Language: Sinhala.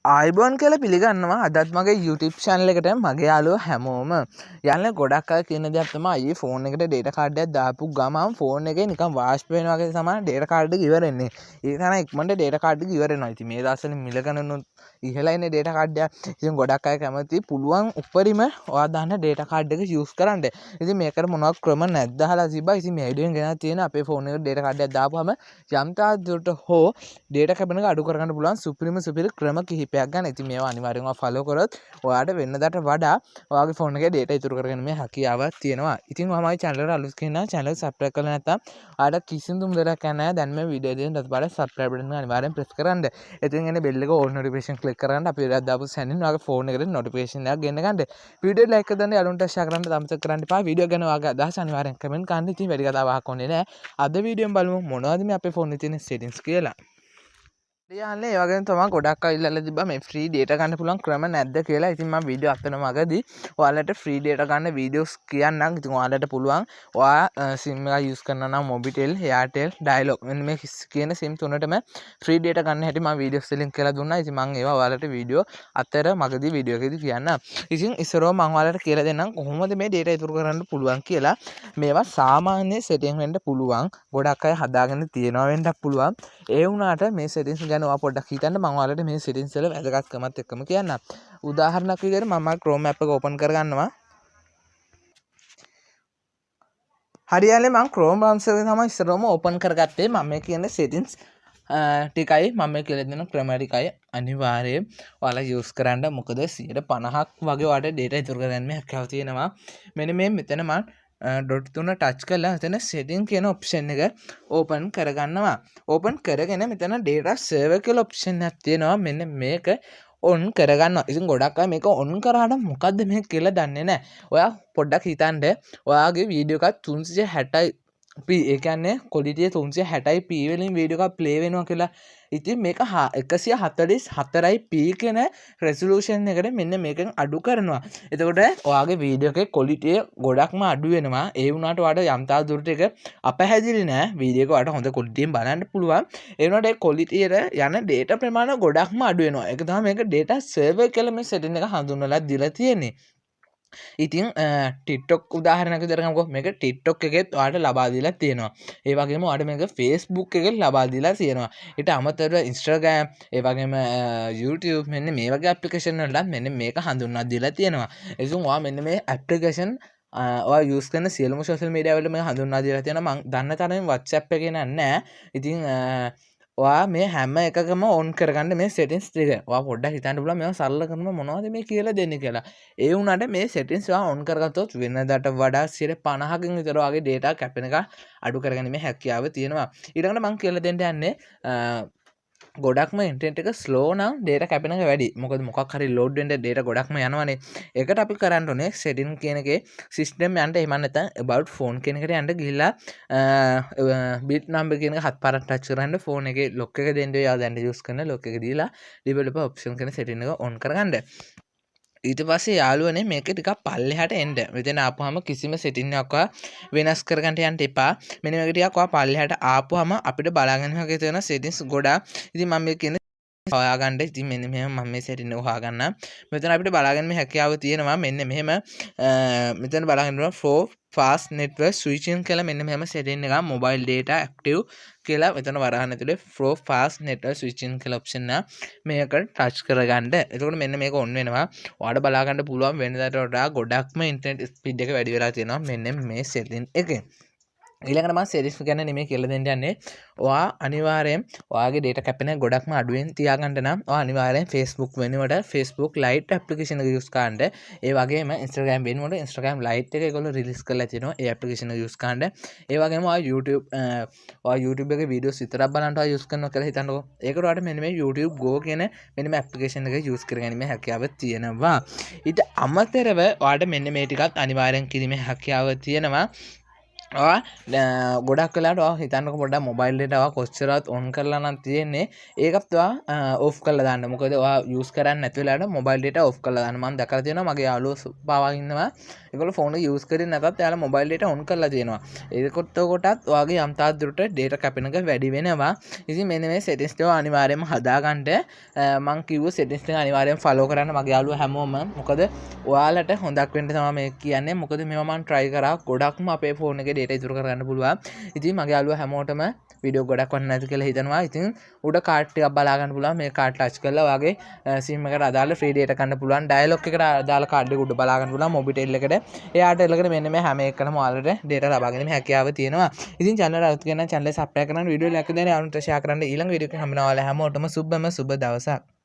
ආයිබෝන් කියලා පිළිගන්නවා අදත් මගේ YouTube channel එකට මගේ යාළුවෝ හැමෝම යන්නේ ගොඩක් අය කියන දෙයක් තමයි අයියේ ෆෝන් එකට data card එකක් දාපු ගමන් ෆෝන් එකේ නිකන් වාෂ්ප වෙනවා වගේ තමයි data card එක ඉවර වෙන්නේ. ඒක තමයි ඉක්මනට data card එක ඉවර වෙනවා. ඉතින් මේ දවස්වල මිල ගණනුත් ඉහළ ඉන්නේ data card එක. ඉතින් ගොඩක් අය කැමති පුළුවන් උපරිම ඔයා දාන්න data card එක use කරන්න. ඉතින් මේකට මොනවක් ක්‍රම නැද්ද අහලා තිබ්බා. ඉතින් මේ වීඩියෝ එකෙන් ගෙනත් තියෙන අපේ ෆෝන් එකට data card එකක් දාපුවම යම් තාක් දුරට හෝ data කැපෙන එක අඩු කරගන්න පුළුවන් සුපිරි ක්‍රම කිහිපයක් ගන්න. ඉතින් මේවා අනිවාර්යෙන්ම ෆලෝ කරොත් ඔයාලට වෙනදාට වඩා ඔයාගේ ෆෝන් එකේ data ඉතුරු කරගෙන මේ හැකියාවක් තියෙනවා. ඉතින් ඔයා මගේ channel එකට අලුත් කෙනා channel එක subscribe කරලා නැත්නම් ඔයාලට කිසිදු මුදලක් නැහැ. දැන් මේ වීඩියෝ එකෙන් ඊට පස්සේ subscribe බටන් එක අනිවාර්යෙන් press කරන්න. ඉතින් එන්නේ bell එක all notification click කරගන්න. අපි ඉරක් දාපු සැනින් ඔයාගේ ෆෝන් එකට notification එකක් ගෙන්න ගන්න. වීඩියෝ එක like කරන්න යාළුවන්ට share කරන්න thumbs up කරන්න එපා. වීඩියෝ ගැන ඔයාගේ අදහස් අනිවාර්යෙන් comment කරන්න. ඉතින් වැඩි කතාවක් ඕනේ නැහැ. අද වීඩියෝෙන් බලමු මොනවද මේ අපේ ෆෝන් එකේ තියෙන settings කියලා. ඒ වගේම තමයි ගොඩක් අය ඉල්ලලා තිබ්බා මේ ෆ්‍රී data ගන්න පුළුවන් ක්‍රම නැද්ද කියලා. ඉතින් මම වීඩියෝ අතන මගදී ඔයාලට ෆ්‍රී data ගන්න වීඩියෝස් කියන්නම්. ඉතින් ඔයාලට පුළුවන් ඔයා SIM එක use කරනවා නම් Mobitel, Airtel, Dialog මෙන්න මේ කියන SIM තුනටම ෆ්‍රී data ගන්න හැටි මම වීඩියෝස් ලින්ක් කරලා දුන්නා. ඉතින් මම ඒවා ඔයාලට වීඩියෝ අතර මගදී වීඩියෝ එකේදී කියන්නම්. ඉතින් ඉස්සරව මම ඔයාලට කියලා දෙන්නම් කොහොමද මේ data ඉතුරු කරන්න පුළුවන් කියලා. මේවා සාමාන්‍ය setting වෙන්න පුළුවන්. ගොඩක් අය හදාගෙන තියෙනවා වෙන්නත් පුළුවන්. ඒ වුණාට මේ settings ගැන ඔයා පොඩ්ඩක් හිතන්න. මම ඔයාලට මේ settings වල වැදගත්කමත් එක්කම කියන්නම්. උදාහරණයක් විදිහට මම Chrome app එක open කරගන්නවා. හරියන්නේ මම Chrome browser එක තමයි ඉස්සරවම open කරගත්තේ. මම මේ කියන්නේ settings ටිකයි මම කියලා දෙන ක්‍රම ටිකයි අනිවාර්යයෙන් ඔයාලා use කරන්න. මොකද 50% වගේ ඔයාලට data ඉතුරු කරගන්න මේ හැකියාව තියෙනවා. මෙන්න මේ මෙතන මම ඩොට් තුන ටච් කරලා මෙතන setting කියන option එක open කරගන්නවා. open කරගෙන මෙතන data server කියලා option එකක් තියෙනවා. මෙන්න මේක on කරගන්නවා. ඉතින් ගොඩක් අය මේක on කරාට මොකද්ද මේක කියලා දන්නේ නැහැ. ඔයා පොඩ්ඩක් හිතන්න ඔයාගේ වීඩියෝ එකක් 360p ඒ කියන්නේ quality 360p වලින් වීඩියෝ එකක් play වෙනවා කියලා. ඉතින් මේක 144p කියන resolution එකට මෙන්න මේකෙන් අඩු කරනවා. එතකොට ඔයාගේ වීඩියෝ එකේ quality ගොඩක්ම අඩු වෙනවා. ඒ වුණාට ඔයාලට යම් තාක් දුරට ඒක අපහැදිලි නෑ. වීඩියෝ එක ඔයාලට හොඳ quality එකෙන් බලන්න පුළුවන්. ඒ වුණාට ඒ quality එකට යන data ප්‍රමාණය ගොඩක්ම අඩු වෙනවා. ඒක තමයි මේක data server කියලා මේ setting එක හඳුන්වලා දීලා තියෙන්නේ. ඉතින් TikTok උදාහරණයක් විදිහට ගමුකෝ. මේක TikTok එකෙත් ඔයාලට ලබා දීලා තියෙනවා. ඒ වගේම ඔයාලට මේක Facebook එකෙත් ලබා දීලා තියෙනවා. ඊට අමතරව Instagram, ඒ වගේම YouTube මෙන්න මේ වගේ application වලට මෙන්න මේක හඳුන්වා දීලා තියෙනවා. ඉතින් ඔයා මෙන්න මේ application ඔයා use කරන සියලුම social media වලට මේක හඳුන්වා දීලා තියෙනවා. මම දන්න තරමින් WhatsApp එකේ නෑ. ඉතින් ඔයා මේ හැම එකකම on කරගන්න මේ settings ටික. ඔයා පොඩ්ඩක් හිතන්න පුළුවන් මේවා සරල කරන මොනවද මේ කියලා දෙන්නේ කියලා. ඒ වුණාට මේ settings ඔයා on කරගත්තොත් වෙනදාට වඩා 50%කින් විතර ඔයාගේ data කැපෙන එක අඩු කරගැනීමේ හැකියාව තියෙනවා. ඊළඟට මම කියලා දෙන්න යන්නේ ගොඩක්ම ඉන්ටර්නෙට් එක ස්ලෝ නම් data කැපෙන එක වැඩි. මොකද මොකක් හරි load වෙන්න data ගොඩක්ම යනවනේ. ඒකට අපි කරන්න ඕනේ setting කියන එකේ system යන්න එහෙම නැත්නම් about phone කියන එකට යන්න ගිහිල්ලා bit number කියන එක 7 පාරක් touch කරන්න phone එකේ lock එක දෙන්න ඔයා දැන් use කරන lock එක දීලා developer option කියන setting එක on කරගන්න. ඊට පස්සේ යාළුවනේ මේක ටිකක් පල්ලෙහාට එන්න. මෙතන ආපුවාම කිසිම setting එකක් වෙනස් කරගන්න යන්න එපා. මෙන්න මේක ටිකක් ඔයා පල්ලෙහාට ආපුවාම අපිට බලාගන්න වගේ තියෙන settings ගොඩාක්. ඉතින් මම මේ කියන හොයාගන්න. ඉතින් මෙන්න මෙහෙම මම මේ setting එක හොයාගන්නම්. මෙතන අපිට බලාගන්න මේ හැකියාව තියෙනවා. මෙන්න මෙහෙම මෙතන බලාගන්න for fast network switching කියලා මෙන්න මෙහෙම setting එකක් mobile data active කියලා මෙතන වරහන් ඇතුලේ for fast network switching කියලා option එක මේක touch කරගන්න. එතකොට මෙන්න මේක on වෙනවා. ඔයාලට බලා ගන්න පුළුවන් වෙනදාට වඩා ගොඩක්ම internet speed එක වැඩි වෙලා තියෙනවා මෙන්න මේ setting එකෙන්. ඊළඟට මම settings ගැන නෙමෙයි කියලා දෙන්න යන්නේ. ඔයා අනිවාර්යෙන් ඔයාගේ data කැපෙන ගොඩක්ම අඩුවෙන් තියාගන්න නම් ඔයා අනිවාර්යෙන් Facebook වෙනුවට Facebook Lite application එක use කරන්න. ඒ වගේම Instagram වෙනුවට Instagram Lite එක ඒගොල්ලෝ release කරලා තියෙනවා. ඒ application එක use කරන්න. ඒ වගේම ඔයා YouTube එකේ videos විතරක් බලන්න ඔයා use කරනවා කියලා හිතන්නකෝ. ඒකට ඔයාලට මෙන්න මේ YouTube Go කියන මෙන්න මේ application එක use කරගැනීමේ හැකියාව තියෙනවා. ඊට අමතරව ඔයාලට මෙන්න මේ ටිකත් අනිවාර්යෙන් කිරීමේ හැකියාව තියෙනවා. ගොඩක් කලාට හිතන්නක පොඩ මොබයිල්ලටව කොච්චරත් ඔන් කරලා නම් තියෙන්නේ ඒකත්වා ඔෆ් කල දන්න මොකද යස් කරන්න නැතිවලාට මොබයිල්ට ඔෆ් කල දන්න මන් දකර තියෙන මගේ යාලු පවන්නවා එකල ෆෝන යස් කර නැතත් යාල මොබයිල්ලට ඔන් කරලා තියෙනවා ඒකොත්තෝ කොටත් වගේ අම්තාදුරට ඩේට කැපෙනක වැඩි වෙනවා ඉසි මෙන මේ සෙටිස්ටෝ අනිවාරයම හදාගන්ට මං කිව සෙටිස්ට අනිවාරයෙන් ෆලෝ කරන්න මගේ යාලු හැමෝම මොකද ඔයාලට හොඳක් වෙන්ට තම මේ කියන්නේ මොකද මෙමන් ට්‍රයි කර ගොඩක්ම අපේ ෆෝන එක ඩේට ඉතුර කරන්න පුළුවන් ඉතින් මගේ යාලුව හැමෝටම විඩියෝ ගොඩක් වන්න නැති කියලා හිතනවා ඉතින් උඩ කාඩ් ටිකක් බලාගන්න පුළුවන් මේ කාඩ් ටච් කරලා වගේ සිම් එකට අදාළ ෆ්‍රී ඩේටා ගන්න පුළුවන් ඩයලොග් එකට අදාළ කාඩ් එක උඩ බලාගන්න පුළුවන් මොබිටෙල් එකට එයාට එලකට මෙන්න මේ හැම එකකම ඔයාලට ඩේටා ලබා ගැනීම හැකියාව තියෙනවා ඉතින් channel එක අලුත් කරන channel එක subscribe කරන්න වීඩියෝ like දෙන්න යාළුවන්ට share කරන්න ඊළඟ වීඩියෝ එකකින් හම්බ වෙනවා ඔයාලා හැමෝටම සුබම සුබ දවසක්